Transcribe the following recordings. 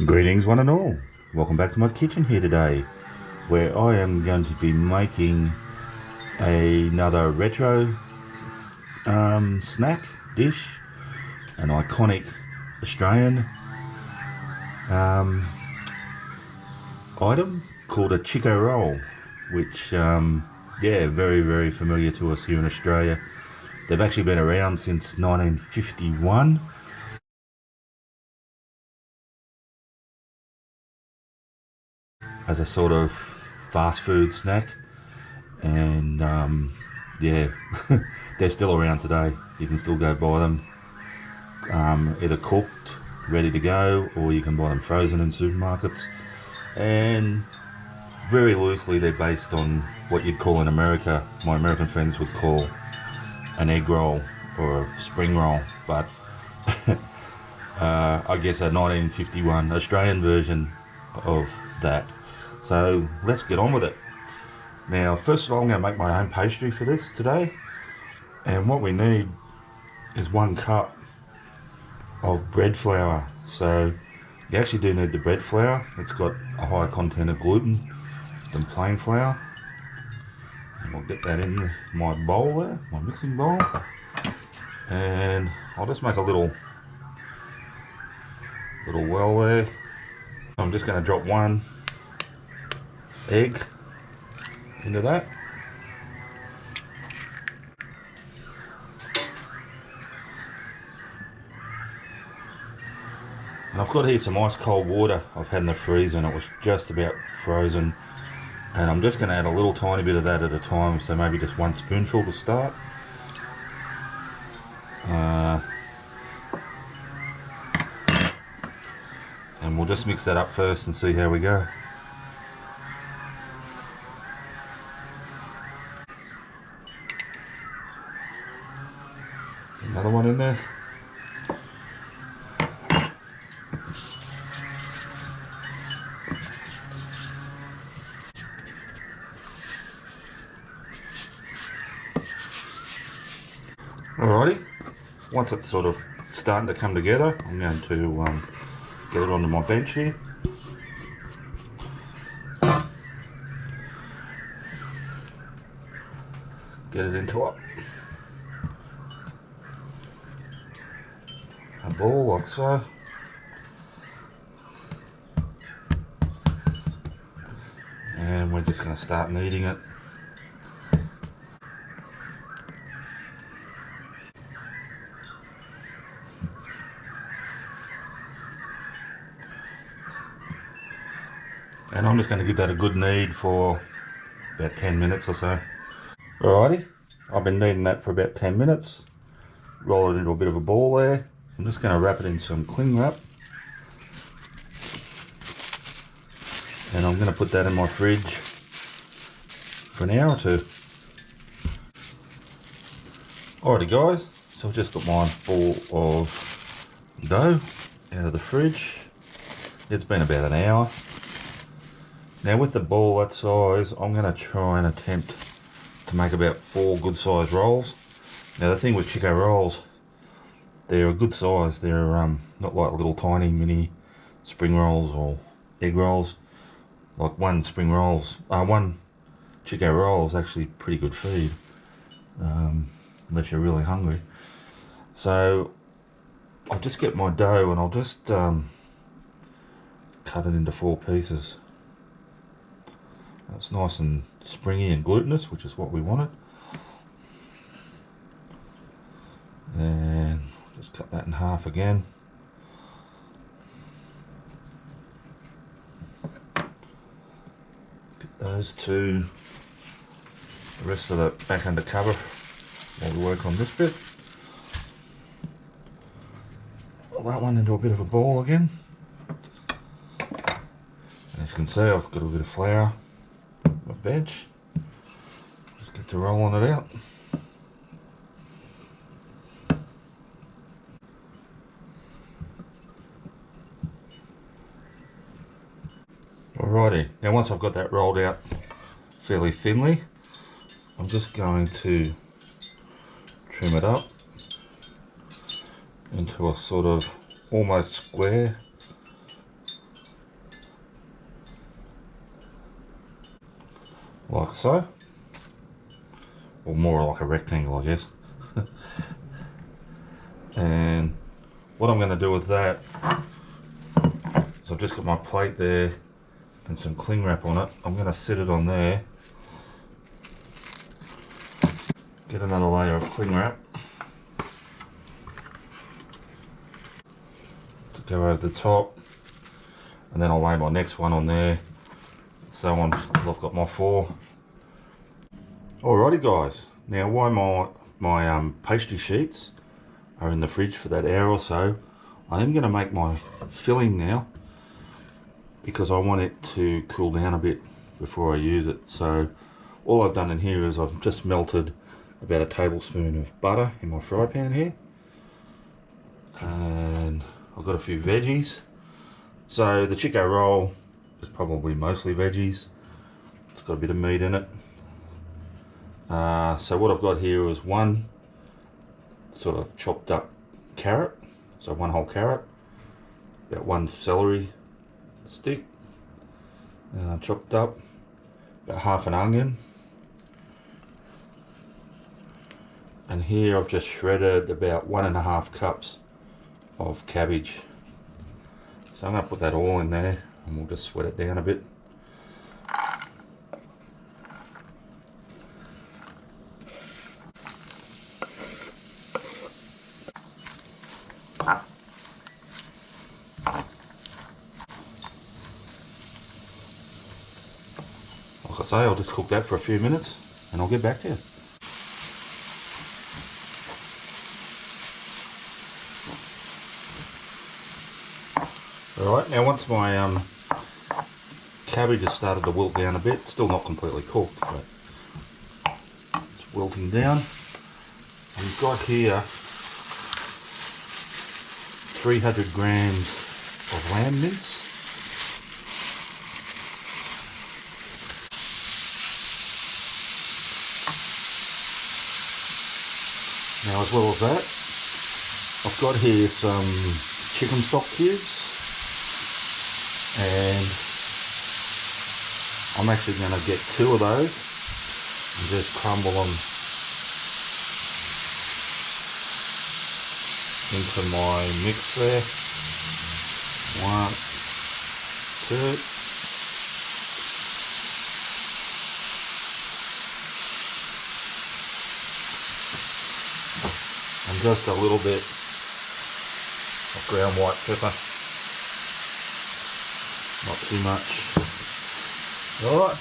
Greetings one and all. Welcome back to my kitchen here today, where I am going to be making another retro snack dish, an iconic Australian item called a Chico roll, which yeah, very familiar to us here in Australia. They've actually been around since 1951. As a sort of fast food snack, and yeah, they're still around today. You can still go buy them, either cooked, ready to go, or you can buy them frozen in supermarkets. And very loosely, they're based on what you'd call in America, my American friends would call an egg roll or a spring roll, but I guess a 1951 Australian version of that. So let's get on with it. Now, first of all, I'm going to make my own pastry for this today. And what we need is 1 cup of bread flour. So you actually do need the bread flour. It's got a higher content of gluten than plain flour. And we'll get that in my bowl there, my mixing bowl. And I'll just make a little well there. I'm just going to drop 1 egg into that. And I've got here some ice cold water I've had in the freezer, and it was just about frozen. And I'm just going to add a little tiny bit of that at a time, so maybe just 1 spoonful to start. And we'll just mix that up first and see how we go. Another one in there. Alrighty, once it's sort of starting to come together, I'm going to get it onto my bench here. Get it into a ball like so. And we're just going to start kneading it. And I'm just going to give that a good knead for about 10 minutes or so. Alrighty, I've been kneading that for about 10 minutes. Roll it into a bit of a ball there. I'm just going to wrap it in some cling wrap. And I'm going to put that in my fridge for an hour or two. Alrighty guys, so I've just got my ball of dough out of the fridge. It's been about an hour. Now with the ball that size, I'm going to try and attempt to make about 4 good size rolls. Now the thing with Chico rolls, they're a good size. They're not like little tiny mini spring rolls or egg rolls. Like one Chico roll is actually pretty good feed, unless you're really hungry. So I'll just get my dough and I'll just cut it into 4 pieces. It's nice and springy and glutinous, which is what we wanted. And just cut that in half again. Get those 2, the rest of it back under cover while we work on this bit. Put that one into a bit of a ball again. And as you can see, I've got a bit of flour on my bench. Just get to rolling it out. Alrighty, now once I've got that rolled out fairly thinly, I'm just going to trim it up into a sort of almost square like so, or more like a rectangle, I guess. And what I'm going to do with that is I've just got my plate there and some cling wrap on it. I'm going to set it on there, get another layer of cling wrap to go over the top, and then I'll lay my next one on there. So I've got my 4. Alrighty guys, now while my pastry sheets are in the fridge for that hour or so, I am going to make my filling now, because I want it to cool down a bit before I use it. So all I've done in here is I've just melted about a tablespoon of butter in my fry pan here, and I've got a few veggies. So the Chico roll is probably mostly veggies. It's got a bit of meat in it. So what I've got here is one sort of chopped up carrot, so 1 whole carrot, about 1 celery stick chopped up, about half an onion, and here I've just shredded about 1.5 cups of cabbage. So I'm going to put that all in there and we'll just sweat it down a bit. Like I say, I'll just cook that for a few minutes and I'll get back to you. Alright, now once my cabbage has started to wilt down a bit, still not completely cooked, but it's wilting down. We've got here 300 grams of lamb mince. Now, as well as that, I've got here some chicken stock cubes, and I'm actually going to get 2 of those and just crumble them into my mix there. 1, 2. And just a little bit of ground white pepper, not too much. Alright.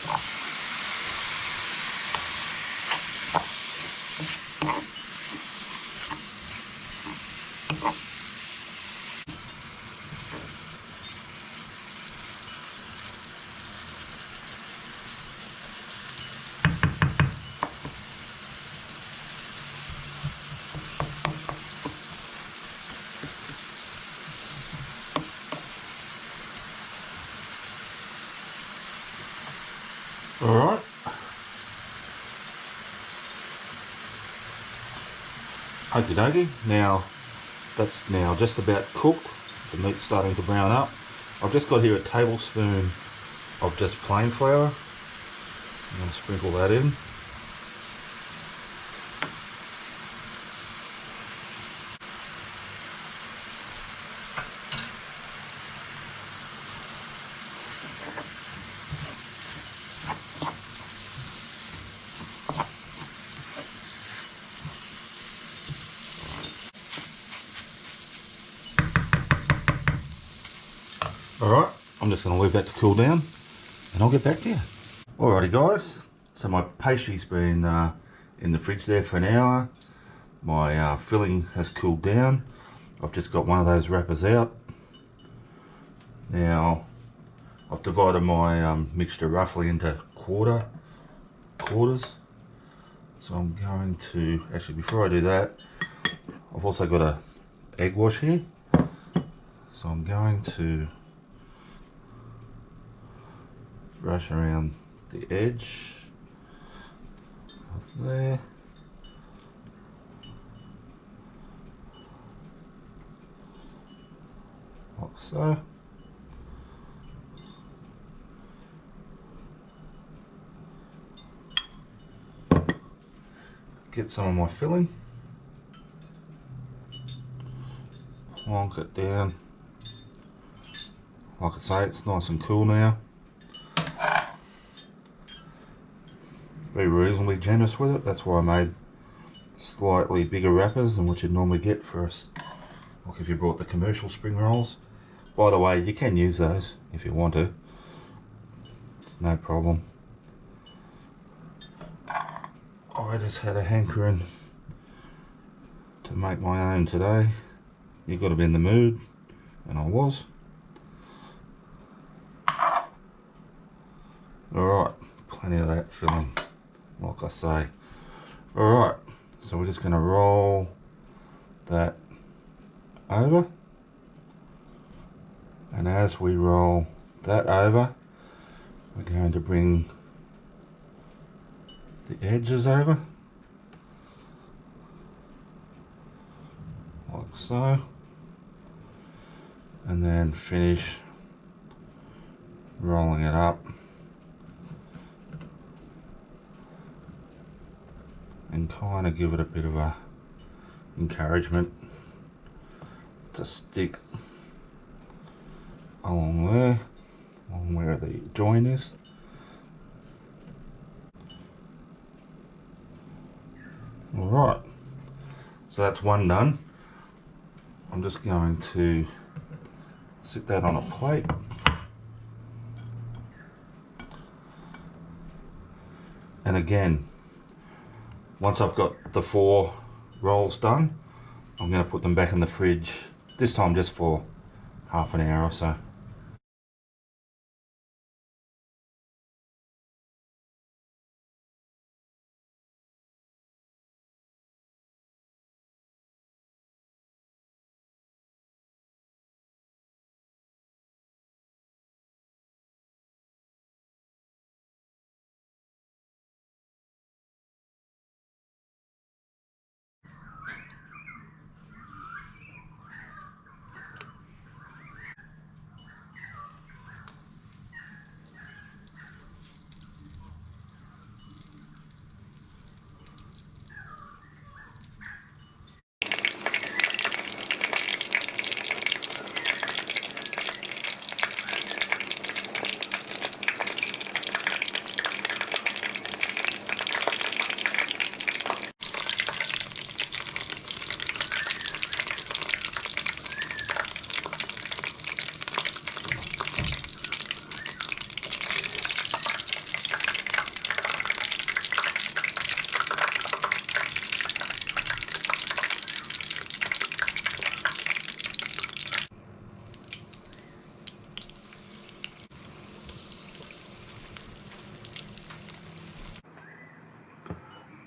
Alright. Okie dokie. Now, that's now just about cooked. The meat's starting to brown up. I've just got here a tablespoon of just plain flour. I'm going to sprinkle that in. Alright, I'm just going to leave that to cool down and I'll get back to you. Alrighty guys, so my pastry's been in the fridge there for an hour. My filling has cooled down. I've just got one of those wrappers out. Now, I've divided my mixture roughly into quarters. So I'm going to, actually before I do that, I've also got a egg wash here. So I'm going to brush around the edge of there. Like so. get some of my filling, plonk it down. Like I say, it's nice and cool now. Be reasonably generous with it. That's why I made slightly bigger wrappers than what you'd normally get for us, like if you brought the commercial spring rolls. By the way, you can use those if you want to. It's no problem. I just had a hankering to make my own today. You've got to be in the mood, and I was. Alright, plenty of that filling, like I say. Alright, so we're just going to roll that over. And as we roll that over, we're going to bring the edges over, like so, and then finish rolling it up and kind of give it a bit of a encouragement to stick along there, along where the join is. Alright, so that's one done. I'm just going to sit that on a plate. And again, once I've got the 4 rolls done, I'm going to put them back in the fridge, this time just for half an hour or so.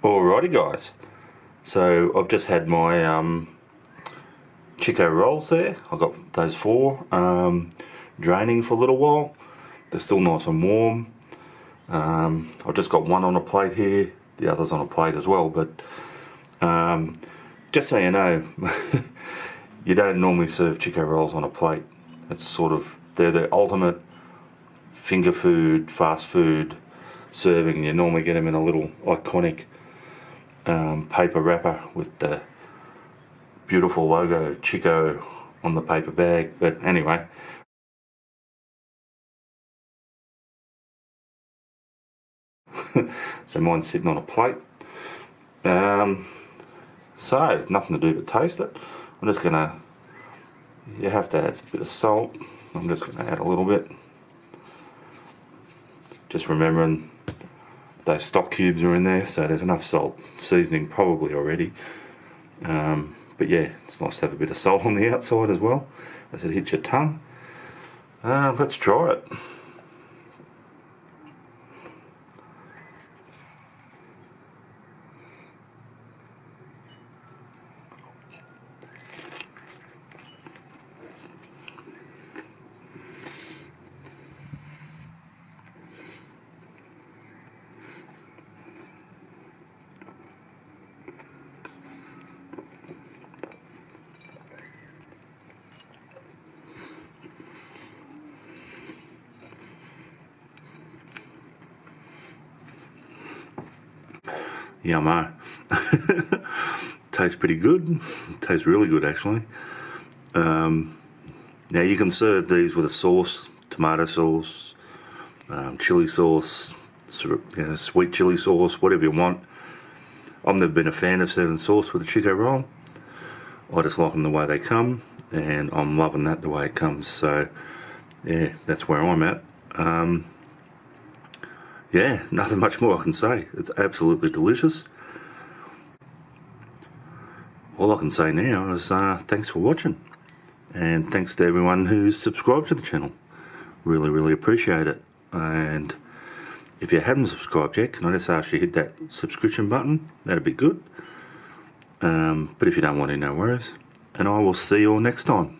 Alrighty guys, so I've just had my Chico rolls there. I've got those 4 draining for a little while. They're still nice and warm. I've just got one on a plate here, the other's on a plate as well, but just so you know, you don't normally serve Chico rolls on a plate. It's sort of, they're the ultimate finger food, fast food serving. You normally get them in a little iconic paper wrapper with the beautiful logo Chico on the paper bag. But anyway, so mine's sitting on a plate. So nothing to do but taste it. I'm just gonna, you have to add a bit of salt. I'm just gonna add a little bit, just remembering those stock cubes are in there, so there's enough salt seasoning probably already. But yeah, it's nice to have a bit of salt on the outside as well as it hits your tongue. Let's try it. Yummo. Tastes pretty good. Tastes really good, actually. Now you can serve these with a sauce, tomato sauce, chili sauce, sort of, sweet chili sauce, whatever you want. I've never been a fan of serving sauce with a Chico roll. I just like them the way they come, and I'm loving that the way it comes. So yeah, that's where I'm at. Yeah, nothing much more I can say. It's absolutely delicious. All I can say now is thanks for watching, and thanks to everyone who's subscribed to the channel. Really appreciate it. And if you haven't subscribed yet, can I just ask you to hit that subscription button? That'd be good. But if you don't want to, no worries. And I will see you all next time.